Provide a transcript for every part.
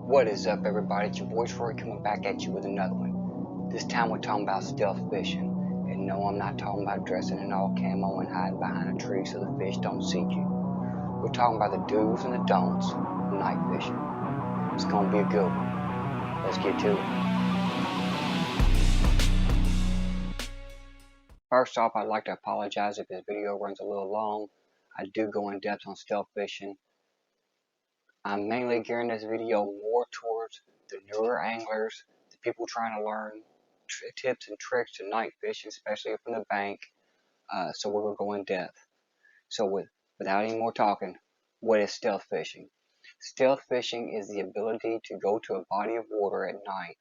What is up, everybody? It's your boy Troy coming back at you with another one. This time we're talking about stealth fishing. And no, I'm not talking about dressing in all camo and hiding behind a tree so the fish don't see you. We're talking about the do's and the don'ts of night fishing. It's gonna be a good one. Let's get to it. First off, I'd like to apologize if this video runs a little long. I do go in depth on stealth fishing. I'm mainly gearing this video more towards the newer anglers, the people trying to learn tips and tricks to night fishing, especially from the bank. So we're going to go in depth. So without any more talking, what is stealth fishing? Stealth fishing is the ability to go to a body of water at night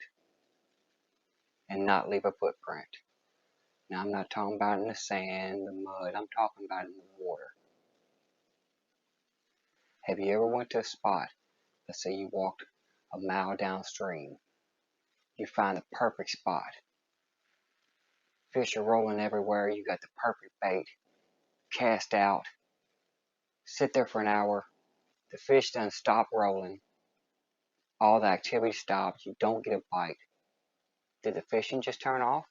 and not leave a footprint. Now, I'm not talking about in the sand, the mud. I'm talking about in the water. Have you ever went to a spot? Let's say you walked a mile downstream. You find the perfect spot. Fish are rolling everywhere. You got the perfect bait. Cast out. Sit there for an hour. The fish done stop rolling. All the activity stops. You don't get a bite. Did the fishing just turn off?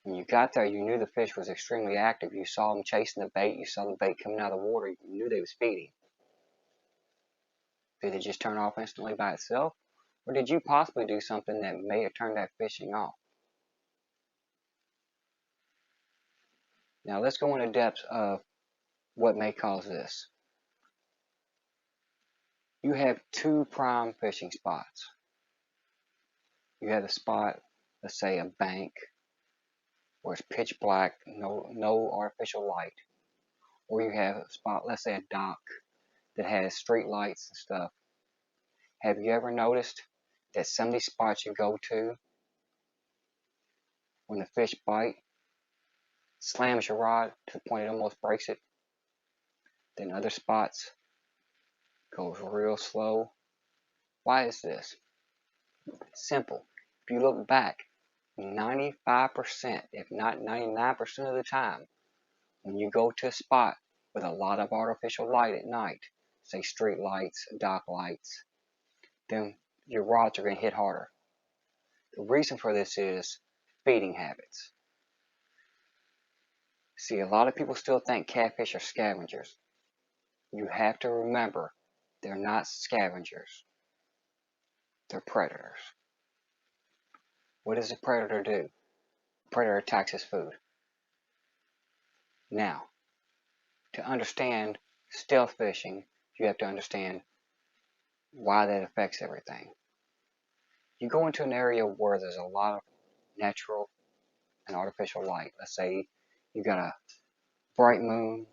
When you got there, you knew the fish was extremely active. You saw them chasing the bait. You saw the bait coming out of the water. You knew they was feeding. Did it just turn off instantly by itself? Or did you possibly do something that may have turned that fishing off? Now let's go into depth of what may cause this. You have two prime fishing spots. You have a spot, let's say a bank, where it's pitch black, no artificial light. Or you have a spot, let's say a dock, that has street lights and stuff. Have you ever noticed that some of these spots you go to, when the fish bite, slams your rod to the point it almost breaks it? Then other spots goes real slow. Why is this? Simple. If you look back, 95%, if not 99% of the time, when you go to a spot with a lot of artificial light at night, say street lights, dock lights, then your rods are going to hit harder. The reason for this is feeding habits. See, a lot of people still think catfish are scavengers. You have to remember, they're not scavengers. They're predators. What does a predator do? A predator attacks his food. Now, to understand stealth fishing, you have to understand why that affects everything. You go into an area where there's a lot of natural and artificial light. Let's say you got a bright moon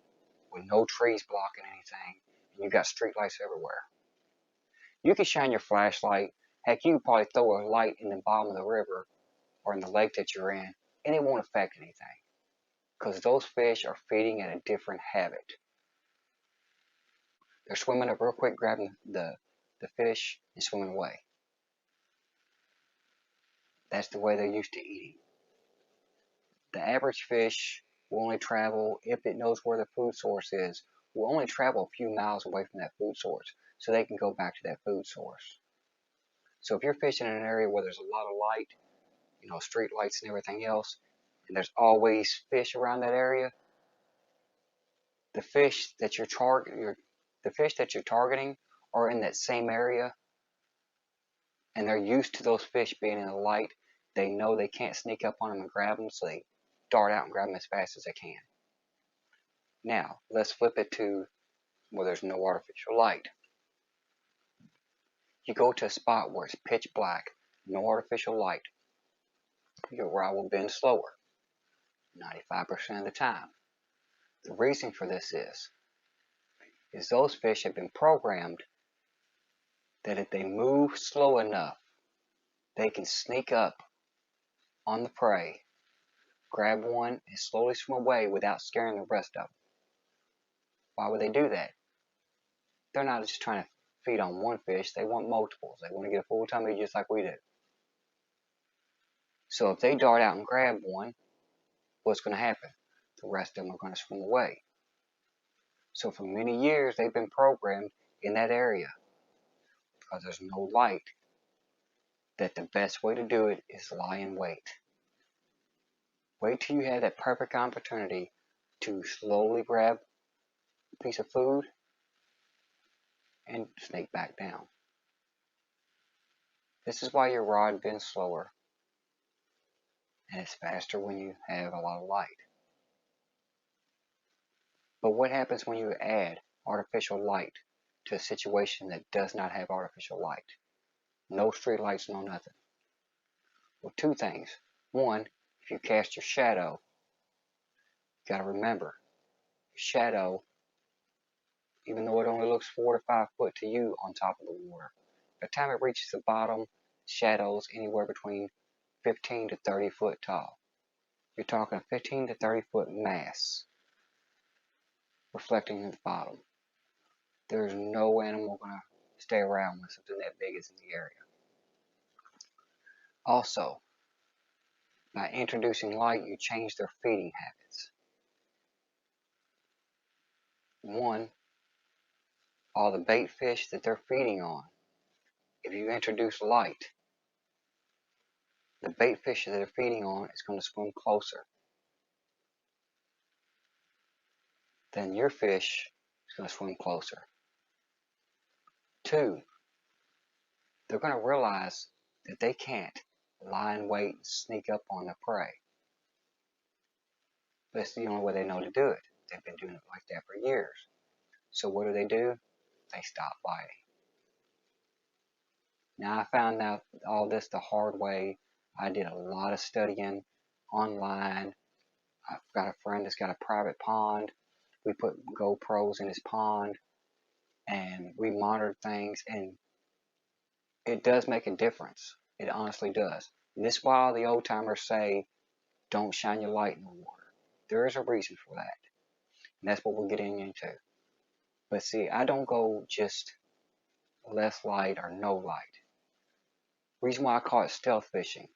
with no trees blocking anything, and you got street lights everywhere. You can shine your flashlight. Heck, you can probably throw a light in the bottom of the river or in the lake that you're in, and it won't affect anything, because those fish are feeding at a different habit. They're swimming up real quick, grabbing the fish and swimming away. That's the way they're used to eating. The average fish will only travel, if it knows where the food source is, will only travel a few miles away from that food source so they can go back to that food source. So if you're fishing in an area where there's a lot of light, street lights and everything else, and there's always fish around that area, the fish that you're targeting are in that same area, and they're used to those fish being in the light. They know they can't sneak up on them and grab them, so they dart out and grab them as fast as they can. Now, let's flip it to where there's no artificial light. You go to a spot where it's pitch black, no artificial light. Your rod will bend slower, 95% of the time. The reason for this is those fish have been programmed that if they move slow enough, they can sneak up on the prey, grab one, and slowly swim away without scaring the rest of them. Why would they do that? They're not just trying to feed on one fish, they want multiples. They want to get a full tummy just like we do. So if they dart out and grab one, what's going to happen? The rest of them are going to swim away. So for many years, they've been programmed in that area. because there's no light, that the best way to do it is lie in wait. Wait till you have that perfect opportunity to slowly grab a piece of food and sneak back down. This is why your rod bends slower and it's faster when you have a lot of light. But what happens when you add artificial light to a situation that does not have artificial light? No street lights, no nothing. Well, two things. One, if you cast your shadow, you gotta remember, your shadow, even though it only looks 4 to 5 foot to you on top of the water, by the time it reaches the bottom, shadow's anywhere between 15 to 30 foot tall. You're talking a 15 to 30 foot mass reflecting in the bottom. There's no animal gonna stay around when something that big is in the area. Also, by introducing light, you change their feeding habits. One, all the bait fish that they're feeding on, if you introduce light, the bait fish that they're feeding on is going to swim closer. Then your fish is going to swim closer. Two, they're going to realize that they can't lie in wait and sneak up on the prey. But it's the only way they know to do it. They've been doing it like that for years. So what do? They stop biting. Now I found out all this the hard way. I did a lot of studying online. I've got a friend that's got a private pond. We put GoPros in his pond and we monitored things, and it does make a difference. It honestly does. And this is why the old timers say, don't shine your light in the water. There is a reason for that. And that's what we're getting into. But see, I don't go just less light or no light. Reason why I call it stealth fishing.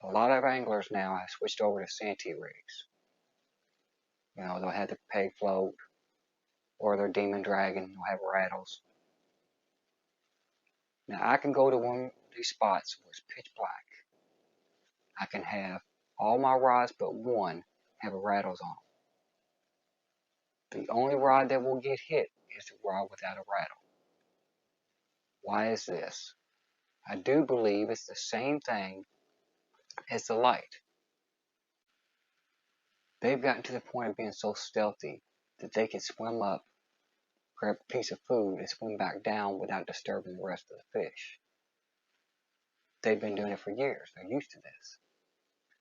A lot of anglers now have switched over to Santee rigs. You know, they'll have the peg float or their Demon Dragon, they'll have rattles. Now I can go to one of these spots where it's pitch black. I can have all my rods but one have rattles on them. The only rod that will get hit is the rod without a rattle. Why is this? I do believe it's the same thing as the light. They've gotten to the point of being so stealthy that they can swim up, grab a piece of food, and swim back down without disturbing the rest of the fish. They've been doing it for years. They're used to this.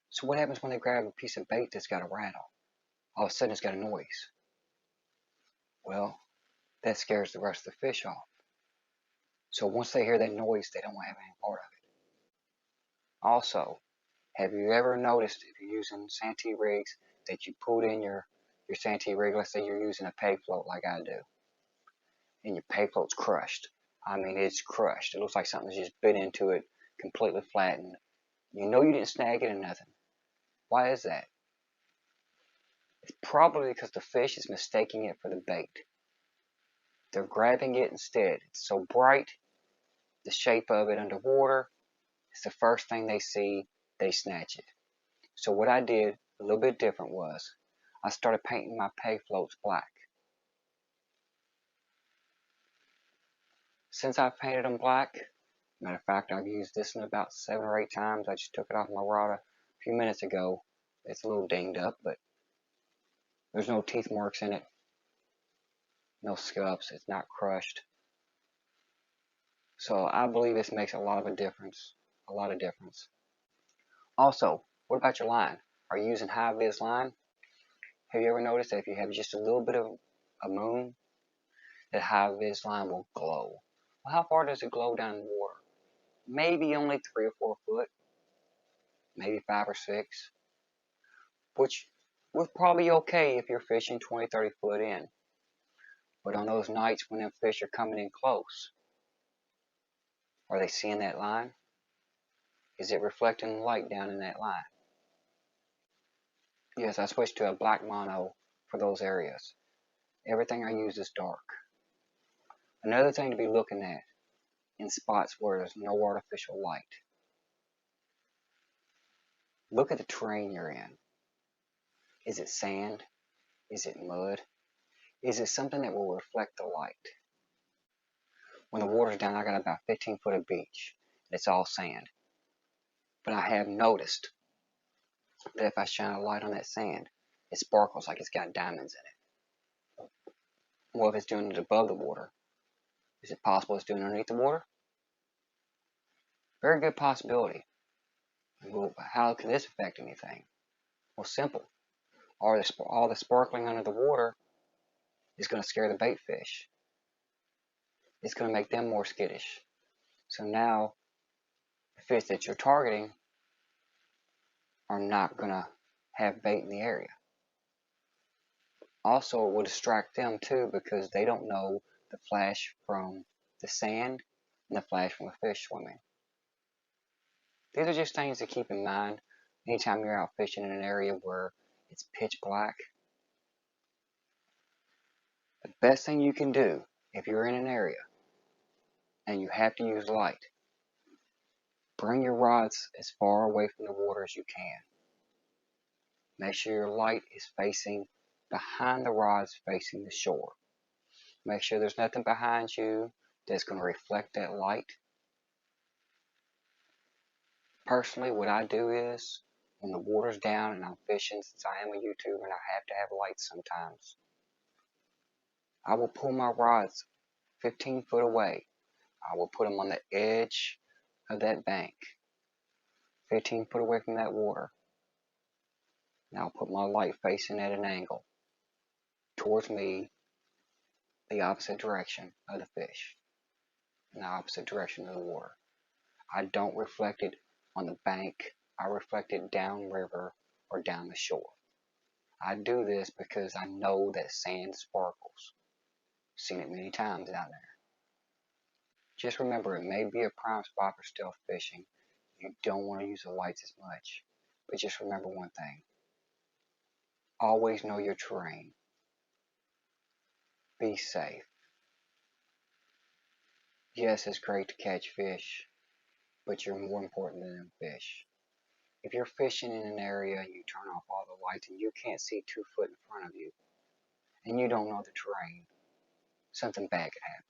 So what happens when they grab a piece of bait that's got a rattle? All of a sudden it's got a noise. Well, that scares the rest of the fish off. So once they hear that noise, they don't want to have any part of it. Also, have you ever noticed if you're using Santee rigs that you put in your Santee rig, let's say you're using a peg float like I do, and your peg float's crushed. I mean, it's crushed. It looks like something's just bit into it, completely flattened. You know you didn't snag it or nothing. Why is that? It's probably because the fish is mistaking it for the bait. They're grabbing it instead. It's so bright, the shape of it underwater, it's the first thing they see, they snatch it. So what I did, a little bit different, was I started painting my peg floats black. Since I've painted them black, matter of fact, I've used this one about 7 or 8 times. I just took it off my rod a few minutes ago. It's a little dinged up, but there's no teeth marks in it. No scuffs. It's not crushed. So I believe this makes a lot of a difference. A lot of difference. Also, what about your line? Are you using high vis line? Have you ever noticed that if you have just a little bit of a moon, that high vis line will glow? Well, how far does it glow down in the water? Maybe only 3 or 4 foot. Maybe 5 or 6. Which was probably okay if you're fishing 20, 30 foot in. But on those nights when them fish are coming in close, are they seeing that line? Is it reflecting light down in that line? Yes, I switched to a black mono for those areas. Everything I use is dark. Another thing to be looking at, in spots where there's no artificial light. Look at the terrain you're in. Is it sand? Is it mud? Is it something that will reflect the light? When the water's down, I got about 15 foot of beach. It's all sand. But I have noticed that if I shine a light on that sand, it sparkles like it's got diamonds in it. Well, if it's doing it above the water, is it possible it's doing it underneath the water? Very good possibility. Well, how can this affect anything? Well, simple. All the sparkling under the water is going to scare the bait fish. It's going to make them more skittish. So now, the fish that you're targeting are not going to have bait in the area. Also, it will distract them too because they don't know the flash from the sand and the flash from a fish swimming. These are just things to keep in mind anytime you're out fishing in an area where it's pitch black. The best thing you can do if you're in an area and you have to use light, bring your rods as far away from the water as you can. Make sure your light is facing behind the rods, facing the shore. Make sure there's nothing behind you that's going to reflect that light. Personally, what I do is, when the water's down and I'm fishing, since I am a YouTuber and I have to have lights sometimes, I will pull my rods 15 foot away. I will put them on the edge of that bank, 15 foot away from that water. Now I'll put my light facing at an angle towards me, the opposite direction of the fish, in the opposite direction of the water. I don't reflect it on the bank. I reflect it downriver or down the shore. I do this because I know that sand sparkles. Seen it many times down there. Just remember, it may be a prime spot for stealth fishing. You don't want to use the lights as much. But just remember one thing. Always know your terrain. Be safe. Yes, it's great to catch fish, but you're more important than them fish. If you're fishing in an area and you turn off all the lights and you can't see 2 foot in front of you, and you don't know the terrain, something bad could happen.